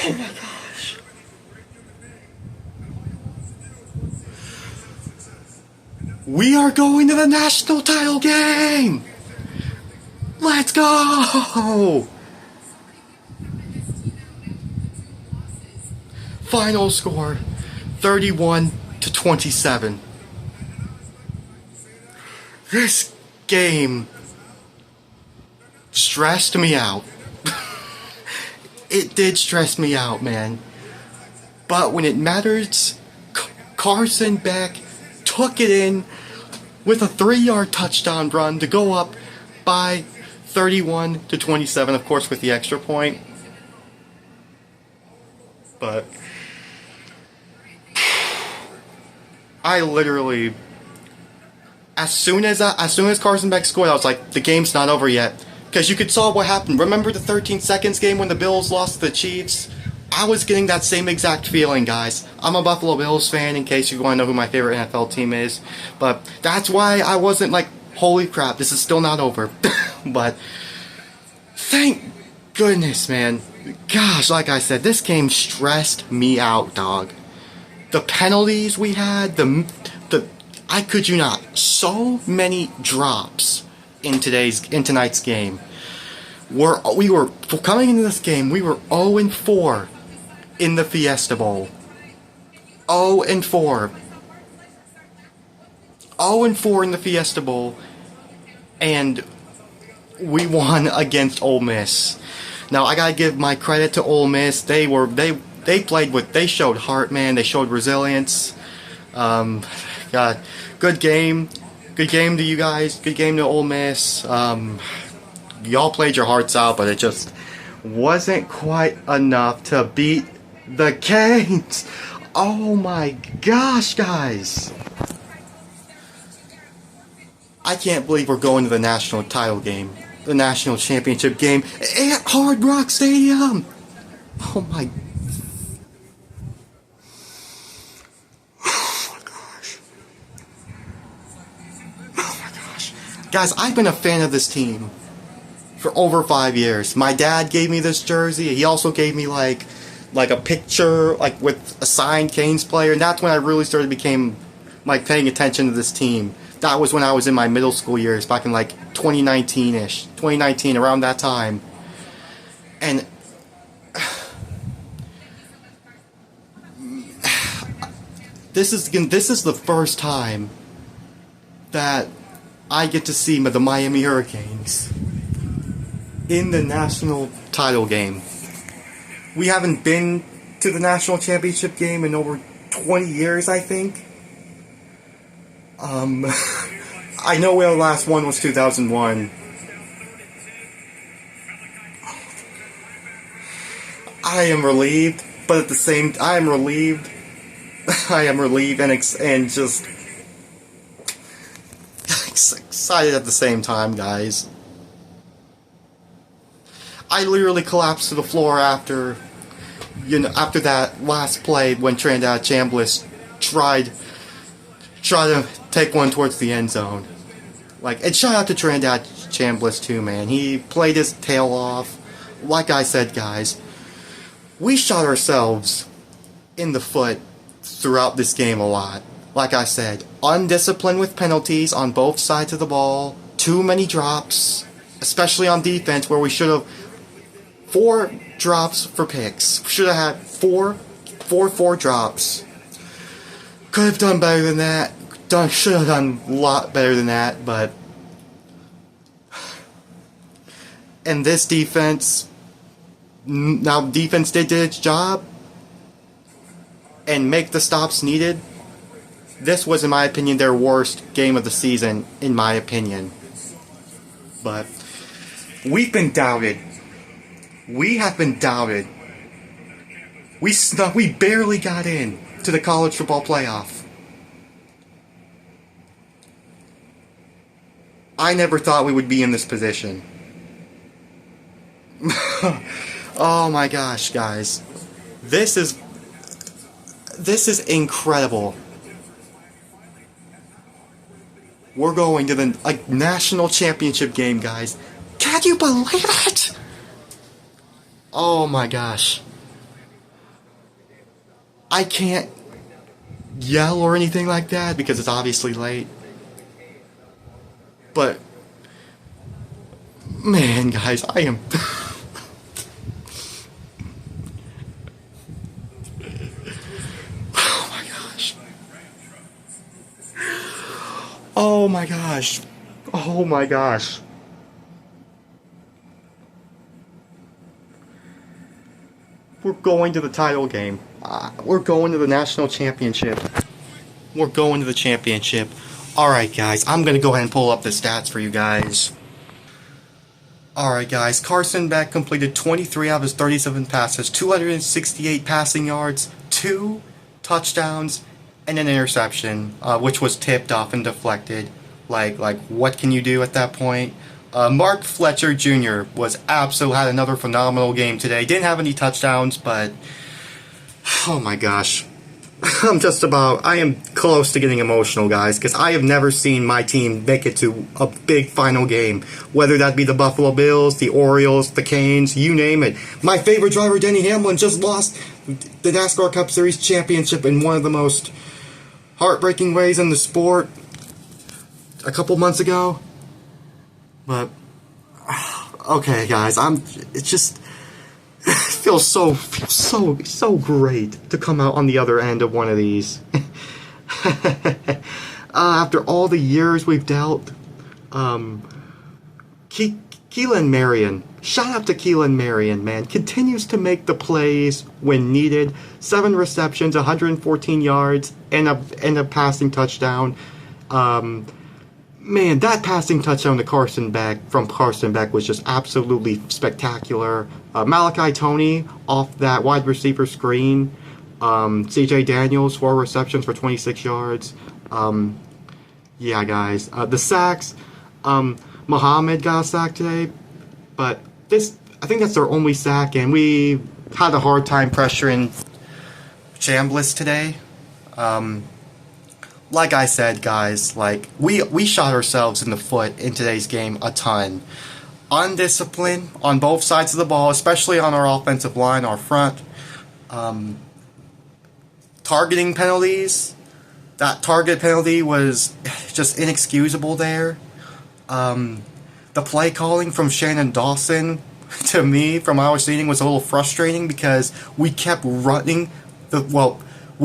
Oh my gosh. We are going to the national title game! Let's go! Final score 31-27. This game stressed me out. It did stress me out, man. But when it matters, Carson Beck took it in with a 3-yard touchdown run to go up by 31-27, of course with the extra point. But I literally, as soon as Carson Beck scored, I was like, the game's not over yet. Because you could saw what happened. Remember the 13 seconds game when the Bills lost to the Chiefs? I was getting that same exact feeling, guys. I'm a Buffalo Bills fan, in case you want to know who my favorite NFL team is. But that's why I wasn't like, holy crap, this is still not over. But thank goodness, man. Gosh, like I said, this game stressed me out, dog. The penalties we had, I kid you not, so many drops in tonight's game. We were coming into this game, we were 0-4 in the Fiesta Bowl. 0-4. 0-4 in the Fiesta Bowl, and we won against Ole Miss. Now I gotta give my credit to Ole Miss. They showed heart, man. They showed resilience. God, good game. Good game to you guys. Good game to Ole Miss. Y'all played your hearts out, but it just wasn't quite enough to beat the Canes. Oh my gosh, guys. I can't believe we're going to the national title game. The national championship game at Hard Rock Stadium. Oh my Guys, I've been a fan of this team for over 5 years. My dad gave me this jersey. He also gave me like a picture like with a signed Canes player, and that's when I really started became like paying attention to this team. That was when I was in my middle school years, back in like 2019-ish, 2019, around that time. And this is the first time that I get to see the Miami Hurricanes in the national title game. We haven't been to the national championship game in over 20 years, I think. I know our last one was 2001. I am relieved, but at the same, I am relieved and just excited at the same time, guys. I literally collapsed to the floor after that last play when Trindad Chambliss tried to take one towards the end zone. And shout out to Trindad Chambliss too, man. He played his tail off. Like I said, guys, we shot ourselves in the foot throughout this game a lot. Like I said, undisciplined with penalties on both sides of the ball, too many drops, especially on defense where we should have 4 drops for picks. Should have had four drops. Could have done better than that. Should have done a lot better than that, but and this defense, now defense did its job and make the stops needed. This was, in my opinion, their worst game of the season, in my opinion. But we've been doubted. We have been doubted. We barely got in to the college football playoff. I never thought we would be in this position. Oh my gosh, guys. This is incredible. We're going to the national championship game, guys. Can you believe it? Oh my gosh. I can't yell or anything like that because it's obviously late. But, man, guys, I am... Oh my gosh. Oh my gosh. Oh my gosh. We're going to the title game. We're going to the national championship. We're going to the championship. Alright guys, I'm going to go ahead and pull up the stats for you guys. Alright guys, Carson Beck completed 23 out of his 37 passes, 268 passing yards, 2 touchdowns, and an interception, which was tipped off and deflected. Like what can you do at that point? Mark Fletcher Jr. had another phenomenal game today. Didn't have any touchdowns, but oh my gosh. I am close to getting emotional, guys, because I have never seen my team make it to a big final game. Whether that be the Buffalo Bills, the Orioles, the Canes, you name it. My favorite driver, Denny Hamlin, just lost the NASCAR Cup Series championship in one of the most heartbreaking ways in the sport a couple months ago. But, okay, guys, it feels so great to come out on the other end of one of these. After all the years we've dealt, Keelan Marion, shout out to Keelan Marion, man, continues to make the plays when needed. 7 receptions, 114 yards, and a passing touchdown. Man, that passing touchdown to Carson Beck was just absolutely spectacular. Malachi Toney off that wide receiver screen. CJ Daniels, 4 receptions for 26 yards. Yeah, guys. The sacks. Muhammad got a sack today, but I think that's their only sack, and we had a hard time pressuring Chambliss today. Like I said, guys, we shot ourselves in the foot in today's game a ton. Undisciplined on both sides of the ball, especially on our offensive line, our front. Targeting penalties. That target penalty was just inexcusable there. The play calling from Shannon Dawson, to me, from what I was seeing, was a little frustrating because we kept we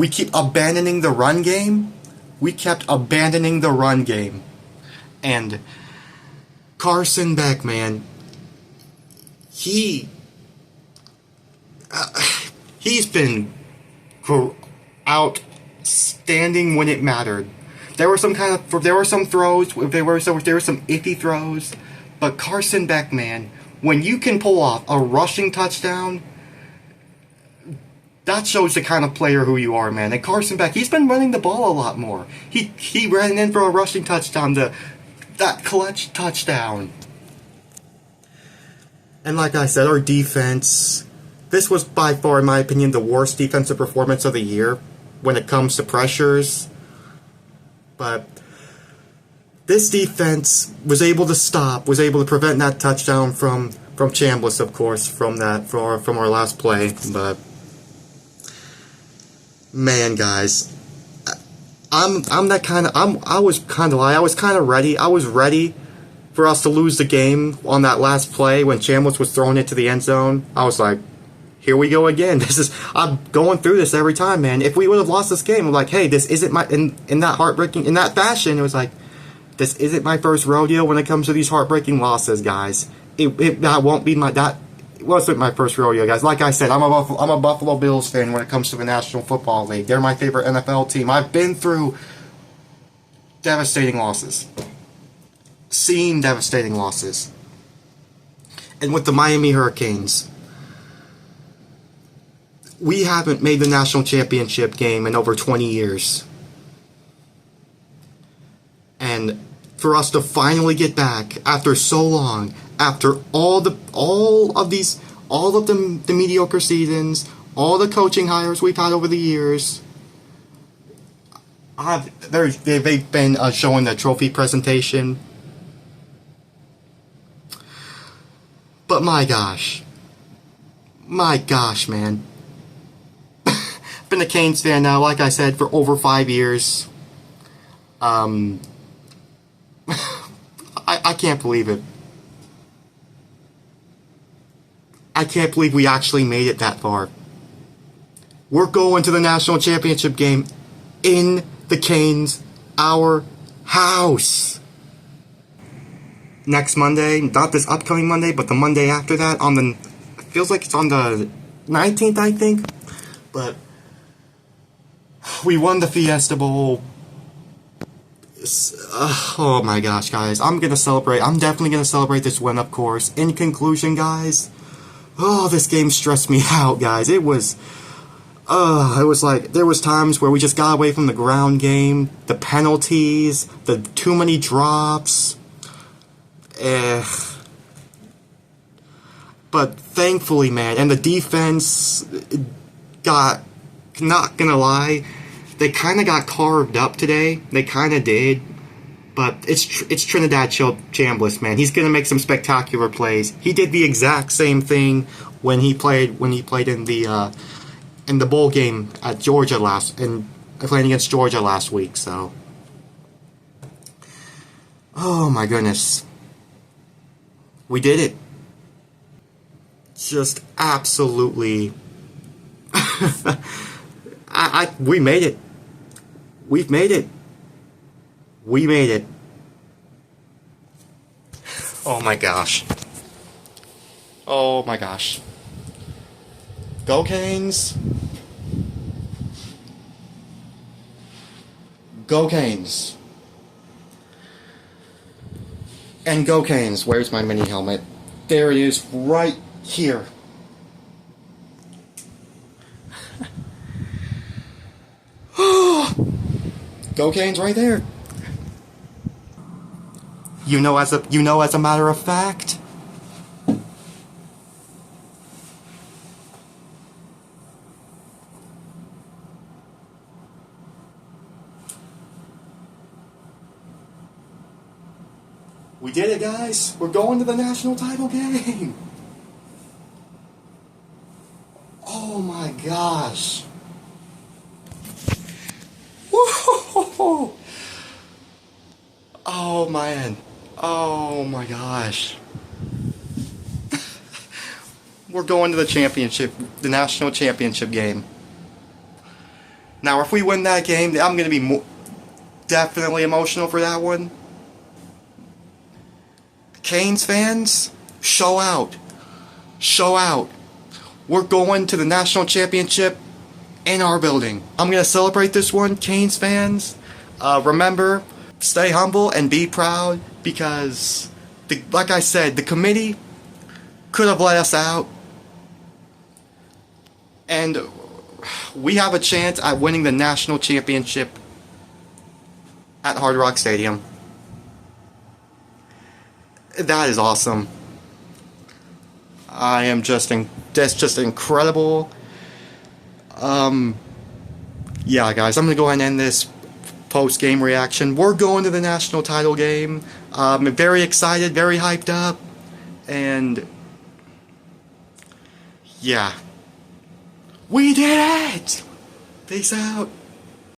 keep abandoning the run game. And Carson Beck, man, he's been outstanding when it mattered. There were some throws, there were some iffy throws, but Carson Beck, man, when you can pull off a rushing touchdown, that shows the kind of player who you are, man. And Carson Beck, he's been running the ball a lot more. He ran in for a rushing touchdown, that clutch touchdown. And like I said, our defense, this was by far, in my opinion, the worst defensive performance of the year when it comes to pressures. But this defense was able to prevent that touchdown from Chambliss, of course, from our last play. But man, guys, I was kind of ready. I was ready for us to lose the game on that last play when Chambliss was throwing it to the end zone. I was like, here we go again. I'm going through this every time, man. If we would have lost this game, I'm like, hey, this isn't in that fashion, it was like, this isn't my first rodeo when it comes to these heartbreaking losses, guys. That wasn't my first rodeo, guys. Like I said, I'm a Buffalo Bills fan when it comes to the National Football League. They're my favorite NFL team. I've been through devastating losses. Seen devastating losses. And with the Miami Hurricanes, we haven't made the national championship game in over 20 years. And for us to finally get back after so long, after all of the mediocre seasons, all the coaching hires we've had over the years, they've been showing the trophy presentation. But my gosh, man. been a Canes fan now, like I said, for over 5 years. I can't believe it. I can't believe we actually made it that far. We're going to the national championship game in the Canes, our house. Next Monday, not this upcoming Monday, but the Monday after that, it feels like it's on the 19th, I think. But we won the Fiesta Bowl. Oh my gosh, guys. I'm gonna celebrate. I'm definitely gonna celebrate this win, of course. In conclusion, guys, this game stressed me out, guys. It was like, there was times where we just got away from the ground game, the penalties, the too many drops. But thankfully, man, and the defense got, not gonna lie, they kind of got carved up today. They kind of did. But it's Trinidad Chambliss, man. He's gonna make some spectacular plays. He did the exact same thing when he played in the bowl game at Georgia playing against Georgia last week. So, oh my goodness, we did it. Just absolutely, we made it. We've made it. We made it. Oh my gosh. Oh my gosh. Go Canes. Go Canes. And go Canes. Where's my mini helmet? There it is, right here. Go Canes right there. You know, as a matter of fact. We did it, guys. We're going to the national title game. Oh my gosh. Woo-hoo-hoo-hoo. Oh man. Oh my gosh. We're going to the national championship game. Now, if we win that game, I'm going to be definitely emotional for that one. Canes fans, show out. Show out. We're going to the national championship in our building. I'm going to celebrate this one, Canes fans. Remember, stay humble and be proud, because, like I said, the committee could have let us out. And we have a chance at winning the national championship at Hard Rock Stadium. That is awesome. I am that's just incredible. Yeah, guys, I'm gonna go ahead and end this post-game reaction. We're going to the national title game. I'm very excited, very hyped up, and yeah, we did it! Peace out.